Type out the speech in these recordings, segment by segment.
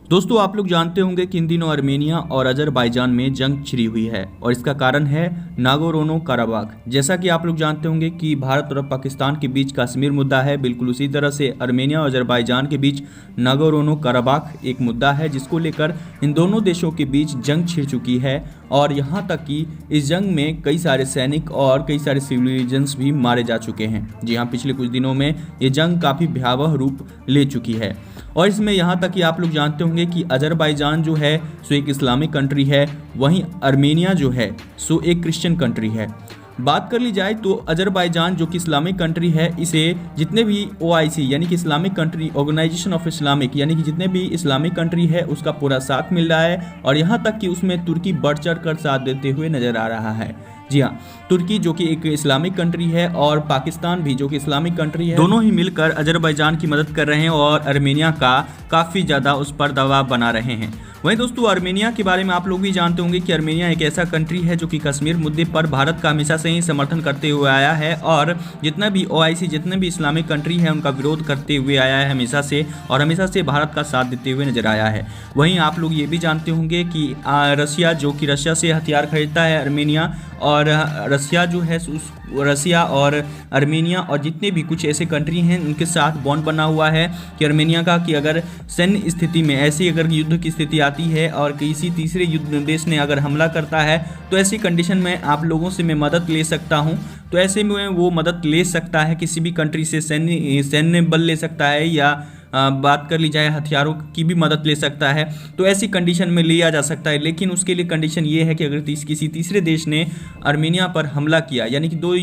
दोस्तों आप लोग जानते होंगे कि इन दिनों आर्मेनिया और अजरबैजान में जंग छिड़ी हुई है और इसका कारण है नागोर्नो कराबाख। जैसा कि आप लोग जानते होंगे कि भारत और पाकिस्तान के बीच कश्मीर मुद्दा है, बिल्कुल उसी तरह से आर्मेनिया और अजरबैजान के बीच नागोर्नो कराबाख एक मुद्दा है जिसको लेकर इन दोनों देशों के बीच जंग छिड़ चुकी है। और यहाँ तक कि इस जंग में कई सारे सैनिक और कई सारे सिविलियंस भी मारे जा चुके हैं। जी हाँ, पिछले कुछ दिनों में ये जंग काफ़ी भयावह रूप ले चुकी है। और इसमें यहाँ तक कि आप लोग जानते होंगे कि अजरबैजान जो है सो एक इस्लामिक कंट्री है, वहीं आर्मेनिया जो है सो एक क्रिश्चियन कंट्री है। बात कर ली जाए तो अजरबैजान जो कि इस्लामिक कंट्री है, इसे जितने भी OIC यानी कि Islamic country organisation of Islamic यानी कि जितने भी इस्लामिक कंट्री है उसका पूरा साथ मिल रहा है और यहाँ तक कि उसमें तुर्की बढ़ चढ़ कर साथ देते हुए नजर आ रहा है। जी हाँ, तुर्की जो कि एक इस्लामिक कंट्री है और पाकिस्तान भी जो कि इस्लामिक कंट्री है, दोनों ही मिलकर अजरबैजान की मदद कर रहे हैं और आर्मेनिया का काफ़ी ज़्यादा उस पर दबाव बना रहे हैं। वहीं दोस्तों आर्मेनिया के बारे में आप लोग भी जानते होंगे कि आर्मेनिया एक ऐसा कंट्री है जो कि कश्मीर मुद्दे पर भारत का हमेशा से ही समर्थन करते हुए आया है और जितना भी OIC जितने भी इस्लामिक कंट्री है उनका विरोध करते हुए आया है हमेशा से, और हमेशा से भारत का साथ देते हुए नजर आया है। वहीं आप लोग ये भी जानते होंगे कि रशिया जो कि रशिया से हथियार खरीदता है आर्मेनिया, और रशिया जो है रशिया और आर्मेनिया और जितने भी कुछ ऐसे कंट्री हैं उनके साथ बॉन्ड बना हुआ है कि आर्मेनिया का कि अगर सैन्य स्थिति में ऐसी अगर युद्ध की स्थिति आती है और किसी तीसरे युद्ध देश ने अगर हमला करता है तो ऐसी कंडीशन में आप लोगों से मैं मदद ले सकता हूं। तो ऐसे में वो मदद ले सकता है, किसी भी कंट्री से सैन्य बल ले सकता है या बात कर ली जाए हथियारों की भी मदद ले सकता है। तो ऐसी कंडीशन में लिया जा सकता है, लेकिन उसके लिए कंडीशन ये है कि अगर किसी तीसरे देश ने आर्मेनिया पर हमला किया, यानी कि दो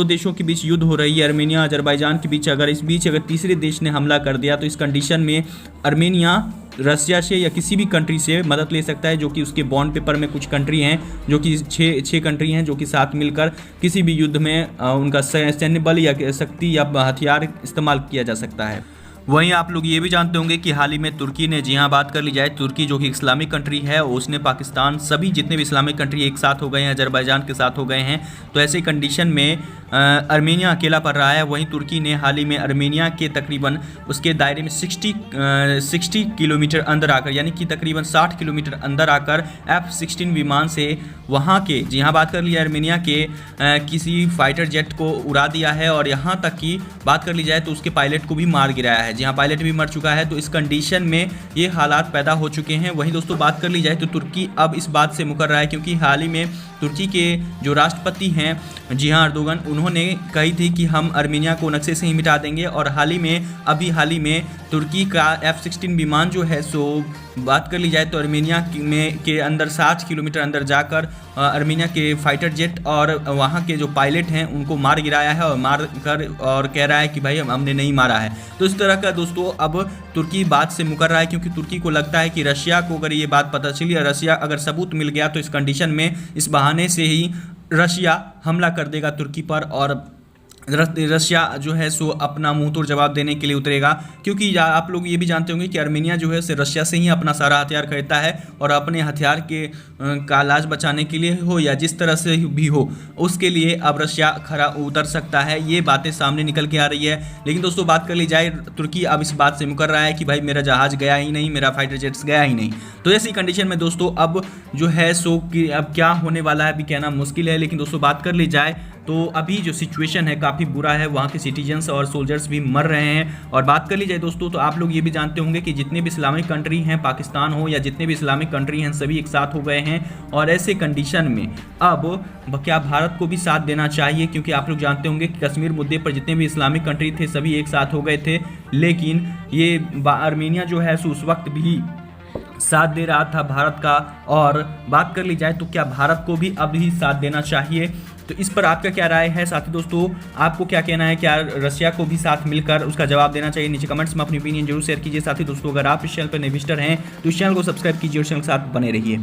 देशों के बीच युद्ध हो रही है आर्मेनिया अजरबैजान के बीच, अगर इस बीच अगर तीसरे देश ने हमला कर दिया तो इस कंडीशन में आर्मेनिया रशिया से या किसी भी कंट्री से मदद ले सकता है, जो कि उसके बॉन्ड पेपर में कुछ कंट्री हैं जो कि छः कंट्री हैं जो कि साथ मिलकर किसी भी युद्ध में उनका सैन्य बल या शक्ति या हथियार इस्तेमाल किया जा सकता है। वहीं आप लोग ये भी जानते होंगे कि हाल ही में तुर्की ने, जी हाँ बात कर ली जाए तुर्की जो कि इस्लामिक कंट्री है, उसने पाकिस्तान सभी जितने भी इस्लामिक कंट्री एक साथ हो गए हैं, अजरबैजान के साथ हो गए हैं। तो ऐसे कंडीशन में आर्मेनिया अकेला पड़ रहा है। वहीं तुर्की ने हाल ही में आर्मेनिया के तकरीबन उसके दायरे में 60 किलोमीटर अंदर आकर, यानी कि तकरीबन 60 किलोमीटर अंदर आकर F-16 विमान से वहाँ के, जी हाँ बात कर लिया आर्मेनिया के किसी फाइटर जेट को उड़ा दिया है और यहाँ तक कि बात कर ली जाए तो उसके पायलट को भी मार गिराया है। जी हाँ, पायलट भी मर चुका है। तो इस कंडीशन में ये हालात पैदा हो चुके हैं। वहीं दोस्तों बात कर ली जाए तो तुर्की अब इस बात से मुकर रहा है क्योंकि हाल ही में तुर्की के जो राष्ट्रपति हैं, जी हाँ अर्दोगन, उन्होंने कही थी कि हम आर्मेनिया को नक्शे से ही मिटा देंगे। और हाल ही में तुर्की का F-16 विमान जो है सो बात कर ली जाए तो आर्मेनिया के अंदर 60 किलोमीटर अंदर जाकर आर्मेनिया के फाइटर जेट और वहाँ के जो पायलट हैं उनको मार गिराया है और कह रहा है कि भाई हमने नहीं मारा है। तो इस तरह का दोस्तों अब तुर्की बात से मुकर रहा है क्योंकि तुर्की को लगता है कि रशिया को अगर ये बात पता चली और रशिया अगर सबूत मिल गया तो इस कंडीशन में इस बहाने से ही रशिया हमला कर देगा तुर्की पर और रशिया जो है सो अपना मुंह तोड़ जवाब देने के लिए उतरेगा। क्योंकि आप लोग ये भी जानते होंगे कि आर्मेनिया जो है उसे रशिया से ही अपना सारा हथियार खरीदता है और अपने हथियार के का लाज बचाने के लिए हो या जिस तरह से भी हो उसके लिए अब रशिया खरा उतर सकता है। ये बातें सामने निकल के आ रही है। लेकिन दोस्तों बात कर ली जाए तुर्की अब इस बात से मुकर रहा है कि भाई मेरा जहाज़ गया ही नहीं, मेरा फाइटर जेट्स गया ही नहीं। तो ऐसी कंडीशन में दोस्तों अब जो है सो कि अब क्या होने वाला है अभी कहना मुश्किल है। लेकिन दोस्तों बात कर ली जाए तो अभी जो सिचुएशन है काफ़ी बुरा है, वहाँ के सिटीजन्स और सोल्जर्स भी मर रहे हैं। और बात कर ली जाए दोस्तों तो आप लोग ये भी जानते होंगे कि जितने भी इस्लामिक कंट्री हैं, पाकिस्तान हो या जितने भी इस्लामिक कंट्री हैं, सभी एक साथ हो गए हैं। और ऐसे कंडीशन में अब क्या भारत को भी साथ देना चाहिए, क्योंकि आप लोग जानते होंगे कि कश्मीर मुद्दे पर जितने भी इस्लामिक कंट्री थे सभी एक साथ हो गए थे। लेकिन ये आर्मेनिया जो है सो उस वक्त भी साथ दे रहा था भारत का। और बात कर ली जाए तो क्या भारत को भी अब ही साथ देना चाहिए? तो इस पर आपका क्या राय है? साथी दोस्तों आपको क्या कहना है, क्या रशिया को भी साथ मिलकर उसका जवाब देना चाहिए? नीचे कमेंट्स में अपनी ओपिनियन जरूर शेयर कीजिए। साथी दोस्तों अगर आप इस चैनल पर नए विजिटर हैं तो इस चैनल को सब्सक्राइब कीजिए और चैनल के साथ बने रहिए।